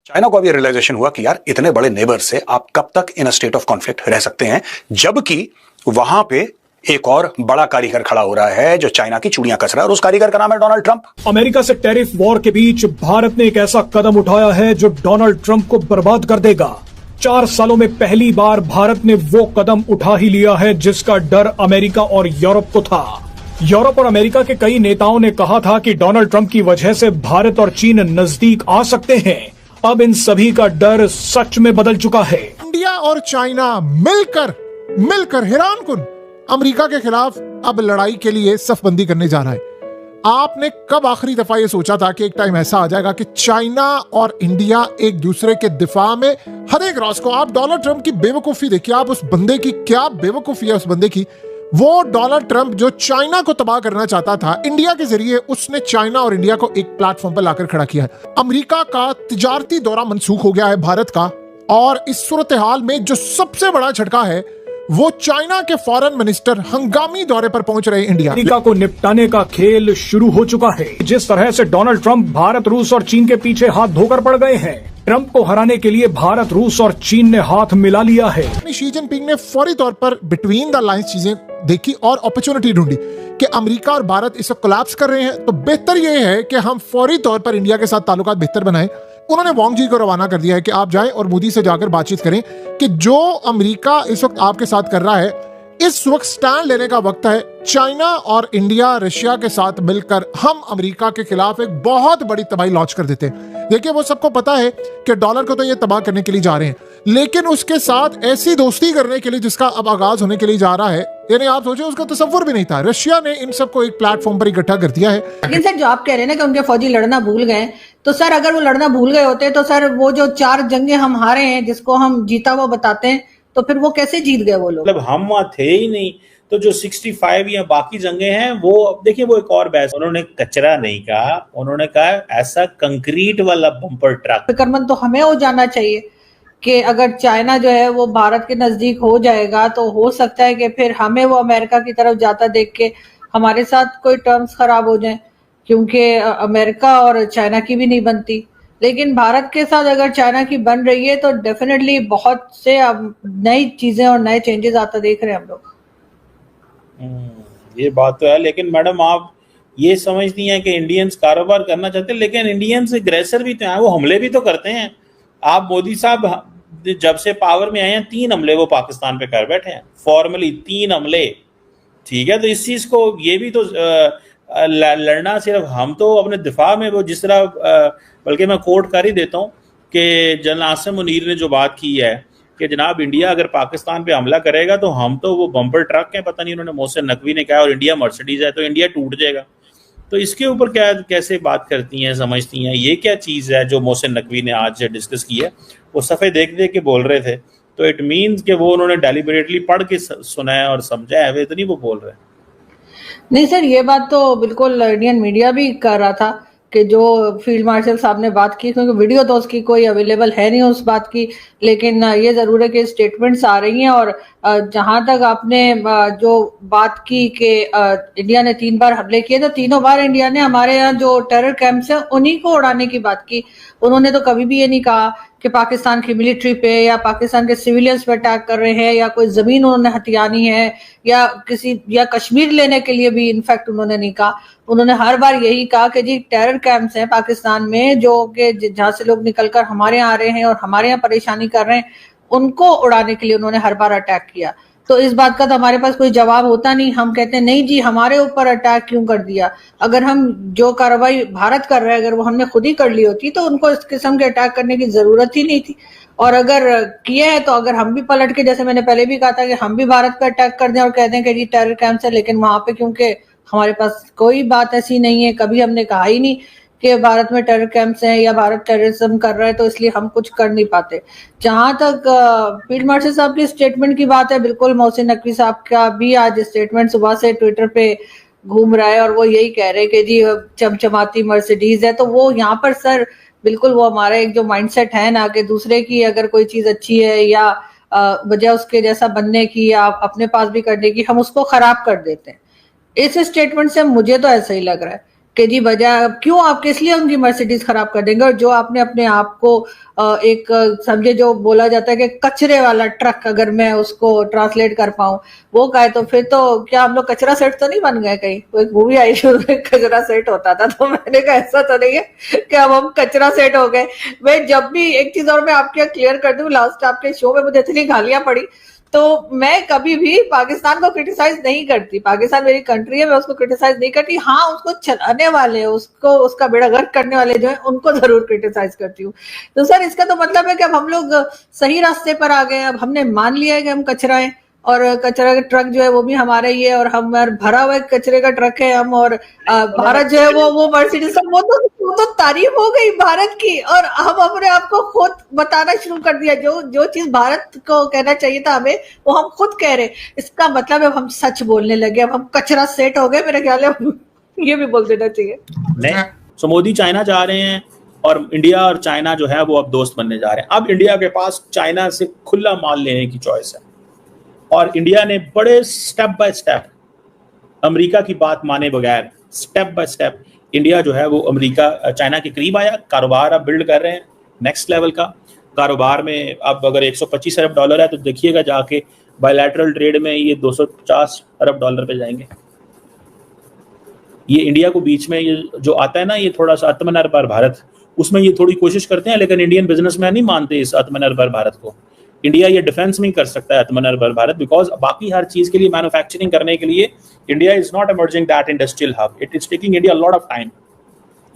China को अभी realisation हुआ कि यार इतने बड़े नेबर से आप कब तक इन स्टेट ऑफ कॉन्फ्लिक्ट रह सकते हैं, जबकि वहां पे एक और बड़ा कारीगर खड़ा हो रहा है जो चाइना की चूड़ियां कस रहा है, और उस कारीगर का नाम है डोनाल्ड ट्रंप। अमेरिका से टैरिफ वॉर के बीच भारत ने एक ऐसा कदम उठाया है जो डोनाल्ड ट्रंप को बर्बाद कर देगा। 4 सालों में पहली बार भारत ने वो कदम उठा ही लिया है जिसका डर अमेरिका और यूरोप को था। यूरोप और अमेरिका के कई नेताओं ने कहा था कि डोनाल्ड ट्रंप की वजह से भारत और चीन नजदीक आ सकते हैं। अब इन सभी का डर सच में बदल चुका है। इंडिया और चाइना मिलकर हैरानकुन अमेरिका के खिलाफ अब लड़ाई के लिए सफबंदी करने जा रहा है। आपने कब आखिरी दफा ये सोचा था कि एक टाइम ऐसा आ जाएगा कि चाइना और इंडिया एक दूसरे के दिफा में हर एक राज को। आप डोनाल्ड ट्रंप की बेवकूफी देखिए, आप उस बंदे की क्या बेवकूफी है उस बंदे की। वो डोनाल्ड ट्रंप जो चाइना को तबाह करना चाहता था इंडिया के जरिए, उसने चाइना और इंडिया को एक प्लेटफॉर्म पर लाकर खड़ा किया है। अमेरिका का तिजारती दौरा मनसूख हो गया है भारत का, और इस सूरत हाल में जो सबसे बड़ा झटका है वो चाइना के फॉरेन मिनिस्टर हंगामी दौरे पर पहुंच रहे इंडिया। अमेरिका को निपटाने का खेल शुरू हो चुका है। जिस तरह से डोनाल्ड ट्रंप भारत, रूस और चीन के पीछे हाथ धोकर पड़ गए हैं, ट्रंप को हराने के लिए भारत, रूस और चीन ने हाथ मिला लिया है। शी जिनपिंग ने फौरी तौर पर बिटवीन द लाइंस चीजें देखी और अपॉर्चुनिटी ढूंढी कि अमेरिका और भारत इसे कोलैप्स कर रहे हैं, तो बेहतर यह है कि हम फौरी तौर पर इंडिया के साथ ताल्लुकात बेहतर बनाएं। उन्होंने वांग जी को रवाना कर दिया है कि आप जाएं और मोदी से जाकर बातचीत करें कि जो अमेरिका इस वक्त आपके साथ कर रहा है, इस वक्त स्टैंड लेने का वक्त है। चाइना और इंडिया, रशिया के साथ मिलकर हम अमेरिका के खिलाफ एक बहुत बड़ी तबाही लॉन्च कर देते हैं। देखिए, वो सबको पता है कि डॉलर को तो ये तबाह करने के लिए जा रहे हैं, लेकिन उसके साथ ऐसी दोस्ती करने के लिए जिसका अब आगाज होने के लिए जा रहा है, यानी आप सोचिए उसका तसव्वुर भी नहीं था। रशिया ने इन सबको एक प्लेटफॉर्म पर इकट्ठा कर दिया है। लेकिन सर, जो आप कह रहे हैं ना कि उनके फौजी लड़ना भूल गए, तो सर अगर वो लड़ना भूल गए होते तो सर वो जो 4 जंगें हम हारे हैं जिसको हम जीता हुआ बताते हैं, तो फिर वो कैसे जीत गए वो लोग? मतलब हम वहां थे ही नहीं, तो जो 65 या बाकी जंगें हैं वो देखिए, वो एक और बहस। उन्होंने कचरा नहीं कहा, उन्होंने कहा ऐसा कंक्रीट वाला बम्पर ट्रक। फिक्रमंद तो हमें हो जाना चाहिए कि अगर चाइना जो है वो भारत के नजदीक हो जाएगा तो हो सकता है कि फिर हमें वो अमेरिका की तरफ जाता देख के हमारे साथ कोई टर्म्स खराब हो जाए, क्योंकि अमेरिका और चाइना की भी नहीं बनती। लेकिन भारत के साथ अगर चाइना की बन रही है तो डेफिनेटली बहुत से अब नई चीजें और नए चेंजेस आता देख रहे हैं हम लोग। ये बात तो है, लेकिन मैडम आप ये समझती हैं कि इंडियंस कारोबार करना चाहते हैं, लेकिन इंडियंस एग्रेसर भी तो हैं, वो हमले भी तो करते हैं। आप मोदी साहब जब से पावर में आए हैं 3 हमले वो पाकिस्तान पे कर बैठे हैं, फॉर्मली 3 हमले। ठीक है, तो इस चीज को ये भी तो लड़ना सिर्फ हम तो अपने दिफा में, वो जिस तरह बल्कि मैं कोट कर ही देता हूँ कि जनरल आसिम मुनीर ने जो बात की है कि जनाब इंडिया अगर पाकिस्तान पे हमला करेगा तो हम तो वो बम्पर ट्रक हैं, पता नहीं उन्होंने मोहसिन नकवी ने कहा, और इंडिया मर्सिडीज है तो इंडिया टूट जाएगा। तो इसके ऊपर क्या कैसे बात करती हैं, समझती हैं? ये क्या चीज़ है जो मोहसिन नकवी ने आज डिस्कस की है? वो सफ़े देख देख के बोल रहे थे, तो इट मीन्स कि वो उन्होंने डेलिबरेटली पढ़ के सुना है और समझा है, वे इतनी वो बोल रहे हैं। नहीं सर, ये बात तो बिल्कुल इंडियन मीडिया भी कर रहा था कि जो फील्ड मार्शल साहब ने बात की, क्योंकि वीडियो तो उसकी कोई अवेलेबल है नहीं उस बात की, लेकिन ये ज़रूर है कि स्टेटमेंट्स आ रही हैं। और जहां तक आपने जो बात की कि इंडिया ने 3 बार हमले किए, तो तीनों बार इंडिया ने हमारे यहाँ जो टेरर कैंप्स हैं उन्हीं को उड़ाने की बात की। उन्होंने तो कभी भी ये नहीं कहा कि पाकिस्तान की मिलिट्री पे या पाकिस्तान के सिविलियंस पे अटैक कर रहे हैं, या कोई जमीन उन्होंने हथियानी है, या कश्मीर लेने के लिए भी इनफैक्ट उन्होंने नहीं कहा। उन्होंने हर बार यही कहा कि जी टेरर कैंप्स हैं पाकिस्तान में जो कि जहां से लोग निकलकर हमारे यहाँ आ रहे हैं और हमारे यहाँ परेशानी कर रहे हैं, उनको उड़ाने के लिए उन्होंने हर बार अटैक किया। तो इस बात का तो हमारे पास कोई जवाब होता नहीं। हम कहते हैं नहीं जी, हमारे ऊपर अटैक क्यों कर दिया? अगर हम जो कार्रवाई भारत कर रहे हैं अगर वो हमने खुद ही कर ली होती तो उनको इस किस्म के अटैक करने की जरूरत ही नहीं थी। और अगर किए हैं तो अगर हम भी पलट के, जैसे मैंने पहले भी कहा था कि हम भी भारत पर अटैक कर दें और कह दें कि जी टेरर कैंप है, लेकिन वहां पे क्योंकि हमारे पास कोई बात ऐसी नहीं है, कभी हमने कहा ही नहीं कि भारत में टेरर कैंप्स हैं या भारत टेररिज्म कर रहा है, तो इसलिए हम कुछ कर नहीं पाते। जहां तक फील्ड मार्शल साहब की स्टेटमेंट की बात है, बिल्कुल मोहसिन नकवी साहब का भी आज स्टेटमेंट सुबह से ट्विटर पे घूम रहा है और वो यही कह रहे हैं कि जी चमचमाती मर्सिडीज है। तो वो यहाँ पर सर बिल्कुल वो हमारा एक जो माइंडसेट है ना कि दूसरे की अगर कोई चीज अच्छी है या वजह उसके जैसा बनने की या अपने पास भी करने की, हम उसको खराब कर देते हैं। इस स्टेटमेंट से मुझे तो ऐसा ही लग रहा है कि जी बजाय क्यों आप किस लिए उनकी मर्सिडीज खराब कर देंगे। और जो आपने अपने आप को एक समझे, जो बोला जाता है कि कचरे वाला ट्रक, अगर मैं उसको ट्रांसलेट कर पाऊं वो कहे, तो फिर तो क्या हम लोग कचरा सेट तो नहीं बन गए कहीं। वो एक मूवी आई शुरू में कचरा सेट होता था, तो मैंने कहा ऐसा तो नहीं है कि अब हम कचरा सेट हो गए। मैं जब भी एक चीज और मैं आपके क्लियर कर दूं, लास्ट आपके शो में मुझे इतनी गालियां पड़ी, तो मैं कभी भी पाकिस्तान को क्रिटिसाइज नहीं करती। पाकिस्तान मेरी कंट्री है, मैं उसको क्रिटिसाइज नहीं करती। हाँ, उसको चलाने वाले, उसको उसका बेड़ा गर्क करने वाले जो है उनको जरूर क्रिटिसाइज करती हूँ। तो सर इसका तो मतलब है कि अब हम लोग सही रास्ते पर आ गए। अब हमने मान लिया है कि हम कचरा है, और कचरा का ट्रक जो है वो भी हमारा ही है, और हम भरा हुआ कचरे का ट्रक है हम। और भारत जो है वो मर्सिडीज, वो तो तारीफ हो गई भारत की, और हम अपने आप को खुद बताना शुरू कर दिया। जो चीज भारत को कहना चाहिए था हमें, वो हम खुद कह रहे। इसका मतलब है हम सच बोलने लगे, अब हम कचरा सेट हो गए। मेरा ख्याल है ये भी बोल देना चाहिए। नहीं, सो मोदी चाइना जा रहे हैं और इंडिया और चाइना जो है वो अब दोस्त बनने जा रहे हैं। अब इंडिया के पास चाइना से खुला माल लेने की चॉइस है, और इंडिया ने बड़े स्टेप बाय स्टेप अमेरिका की बात माने बगैर स्टेप बाय स्टेप इंडिया जो है वो अमेरिका चाइना के करीब आया। कारोबार अब बिल्ड कर रहे हैं नेक्स्ट लेवल का कारोबार में। अब अगर 125 अरब डॉलर है तो देखिएगा जाके बायलैटरल ट्रेड में ये 250 अरब डॉलर पे जाएंगे। ये इंडिया को बीच में ये जो आता है ना, ये थोड़ा सा आत्मनिर्भर भारत, उसमें ये थोड़ी कोशिश करते हैं, लेकिन इंडियन बिजनेसमैन नहीं मानते इस आत्मनिर्भर भारत को। इंडिया ये डिफेंस में कर सकता है आत्मनिर्भर भारत, बिकॉज बाकी हर चीज के लिए मैन्युफैक्चरिंग करने के लिए India is not emerging that industrial hub, it is taking India lot of time.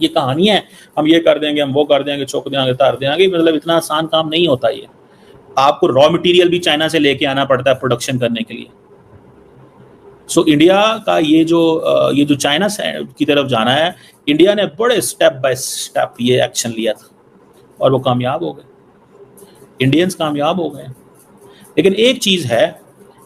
ये कहानी है हम ये कर देंगे, हम वो कर देंगे, चौक देंगे, तार देंगे, मतलब इतना आसान काम नहीं होता। ये आपको रॉ मटेरियल भी चाइना से लेके आना पड़ता है प्रोडक्शन करने के लिए। सो इंडिया का ये जो चाइना की तरफ जाना है, इंडिया ने बड़े स्टेप बाय स्टेप ये एक्शन लिया था और वो कामयाब हो गए, इंडियंस कामयाब हो गए। लेकिन एक चीज है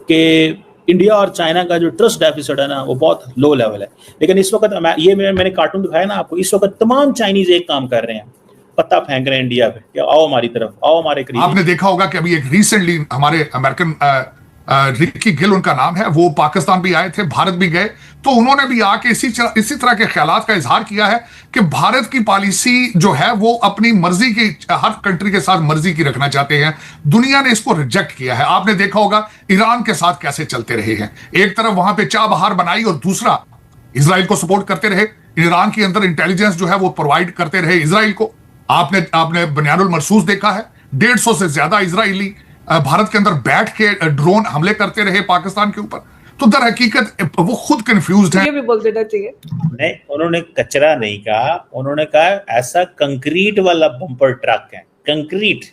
कि इंडिया और चाइना का जो ट्रस्ट डेफिसिट है ना, वो बहुत लो लेवल है। लेकिन इस वक्त मैंने कार्टून दिखाया ना आपको, इस वक्त तमाम चाइनीज एक काम कर रहे हैं, पत्ता फेंक रहे हैं इंडिया पे कि आओ हमारी तरफ, आओ हमारे करीब। आपने देखा होगा कि अभी एक रिसेंटली हमारे अमेरिकन रिकी गिल उनका नाम है, वो पाकिस्तान भी आए थे, भारत भी गए, तो उन्होंने भी आके इसी तरह के ख्यालात का इजहार किया है कि भारत की पॉलिसी जो है वो अपनी मर्जी की, हर कंट्री के साथ मर्जी की रखना चाहते हैं। दुनिया ने इसको रिजेक्ट किया है। आपने देखा होगा ईरान के साथ कैसे चलते रहे हैं, एक तरफ वहां पे चाह बहार बनाई और दूसरा इसराइल को सपोर्ट करते रहे। ईरान के अंदर इंटेलिजेंस जो है वो प्रोवाइड करते रहे इसराइल को। आपने बनियानुल मरसूस देखा है, 150 से ज्यादा इजरायली भारत के अंदर बैठ के ड्रोन हमले करते रहे पाकिस्तान के ऊपर। तो दर हकीकत वो खुद कंफ्यूज्ड है। ये भी बोल देना चाहिए। नहीं, उन्होंने कचरा नहीं कहा, उन्होंने कहा ऐसा कंक्रीट वाला बम्पर ट्रक है। कंक्रीट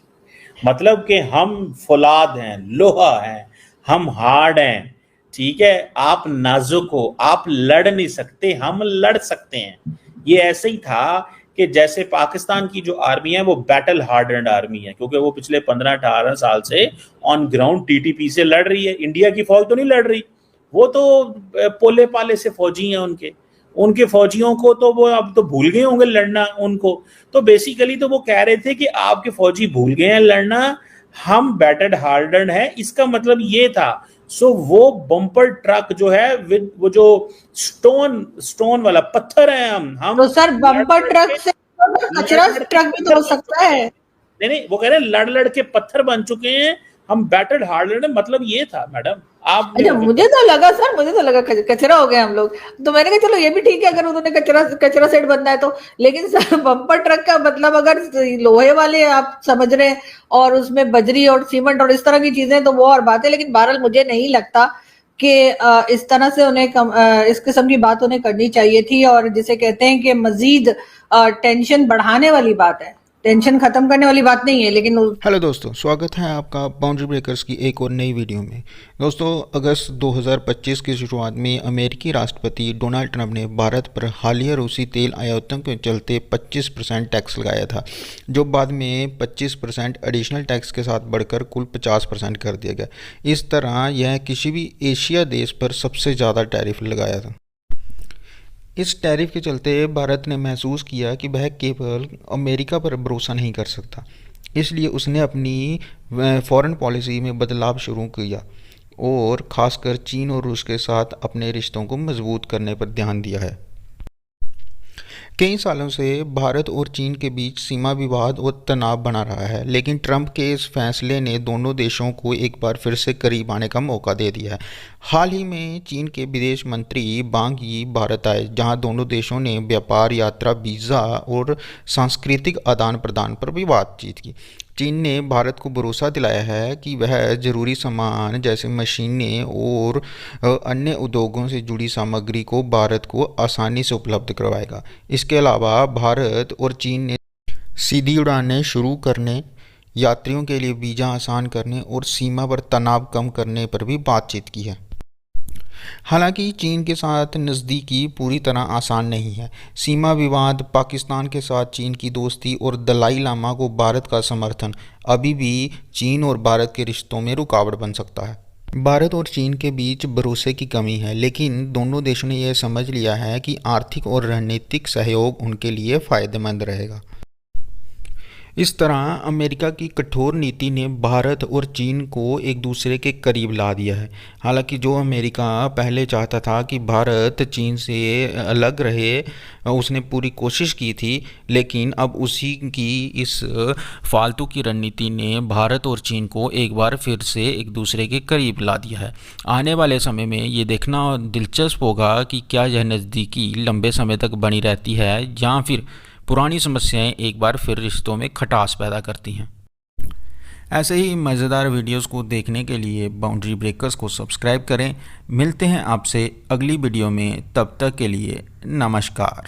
मतलब कि हम फौलाद हैं, लोहा हैं, हम हार्ड हैं, ठीक है, आप नाजुक हो, आप लड़ नहीं सकते, हम लड़ सकते हैं। ये ऐसे ही था कि जैसे पाकिस्तान की जो आर्मी है वो बैटल हार्डन्ड आर्मी है, क्योंकि वो पिछले 15-18 साल से ऑन ग्राउंड टीटीपी से लड़ रही है। इंडिया की फौज तो नहीं लड़ रही, वो तो पोले पाले से फौजी हैं। उनके फौजियों को तो वो अब तो भूल गए होंगे लड़ना उनको। तो बेसिकली तो वो कह रहे थे कि आपके फौजी भूल गए हैं लड़ना, हम बैटल हार्डन्ड है, इसका मतलब ये था। सो वो बम्पर ट्रक जो है विद वो जो स्टोन वाला पत्थर है, हम तो सर बम्पर ट्रक से कचरा ट्रक भी तो हो सकता है। नहीं, वो कह रहे हैं लड़ के पत्थर बन चुके हैं, हम बैटल हार्डन्ड, मतलब ये था मैडम। आप अच्छा, मुझे तो लगा कचरा हो गए हम लोग। तो मैंने कहा चलो ये भी ठीक है अगर उन्होंने कचरा सेट बनना है तो। लेकिन सर बम्पर ट्रक का मतलब अगर लोहे वाले आप समझ रहे हैं और उसमें बजरी और सीमेंट और इस तरह की चीजें, तो वो और बात है। लेकिन बहरहाल मुझे नहीं लगता कि इस तरह से उन्हें इस किस्म की बात उन्हें करनी चाहिए थी। और जिसे कहते हैं कि मजीद टेंशन बढ़ाने वाली बात है, टेंशन खत्म करने वाली बात नहीं है। लेकिन हेलो दोस्तों, स्वागत है आपका बाउंड्री ब्रेकर्स की एक और नई वीडियो में। दोस्तों, अगस्त 2025 की शुरुआत में अमेरिकी राष्ट्रपति डोनाल्ड ट्रंप ने भारत पर हालिया रूसी तेल आयातों के चलते 25% टैक्स लगाया था, जो बाद में 25% एडिशनल टैक्स के साथ बढ़कर कुल 50% कर दिया गया। इस तरह यह किसी भी एशिया देश पर सबसे ज़्यादा टैरिफ लगाया था। इस टैरिफ के चलते भारत ने महसूस किया कि वह केवल अमेरिका पर भरोसा नहीं कर सकता, इसलिए उसने अपनी फॉरेन पॉलिसी में बदलाव शुरू किया और ख़ासकर चीन और रूस के साथ अपने रिश्तों को मजबूत करने पर ध्यान दिया है। कई सालों से भारत और चीन के बीच सीमा विवाद और तनाव बना रहा है, लेकिन ट्रंप के इस फैसले ने दोनों देशों को एक बार फिर से करीब आने का मौका दे दिया है। हाल ही में चीन के विदेश मंत्री वांग यी भारत आए, जहां दोनों देशों ने व्यापार, यात्रा, वीज़ा और सांस्कृतिक आदान प्रदान पर भी बातचीत की। चीन ने भारत को भरोसा दिलाया है कि वह ज़रूरी सामान जैसे मशीनें और अन्य उद्योगों से जुड़ी सामग्री को भारत को आसानी से उपलब्ध करवाएगा। इसके अलावा भारत और चीन ने सीधी उड़ानें शुरू करने, यात्रियों के लिए वीज़ा आसान करने और सीमा पर तनाव कम करने पर भी बातचीत की है। हालांकि चीन के साथ नज़दीकी पूरी तरह आसान नहीं है। सीमा विवाद, पाकिस्तान के साथ चीन की दोस्ती और दलाई लामा को भारत का समर्थन अभी भी चीन और भारत के रिश्तों में रुकावट बन सकता है। भारत और चीन के बीच भरोसे की कमी है, लेकिन दोनों देशों ने यह समझ लिया है कि आर्थिक और रणनीतिक सहयोग उनके लिए फ़ायदेमंद रहेगा। इस तरह अमेरिका की कठोर नीति ने भारत और चीन को एक दूसरे के करीब ला दिया है। हालांकि जो अमेरिका पहले चाहता था कि भारत चीन से अलग रहे, उसने पूरी कोशिश की थी, लेकिन अब उसी की इस फालतू की रणनीति ने भारत और चीन को एक बार फिर से एक दूसरे के करीब ला दिया है। आने वाले समय में ये देखना दिलचस्प होगा कि क्या यह नज़दीकी लंबे समय तक बनी रहती है या फिर पुरानी समस्याएं एक बार फिर रिश्तों में खटास पैदा करती हैं। ऐसे ही मज़ेदार वीडियोस को देखने के लिए बाउंड्री ब्रेकर्स को सब्सक्राइब करें। मिलते हैं आपसे अगली वीडियो में, तब तक के लिए नमस्कार।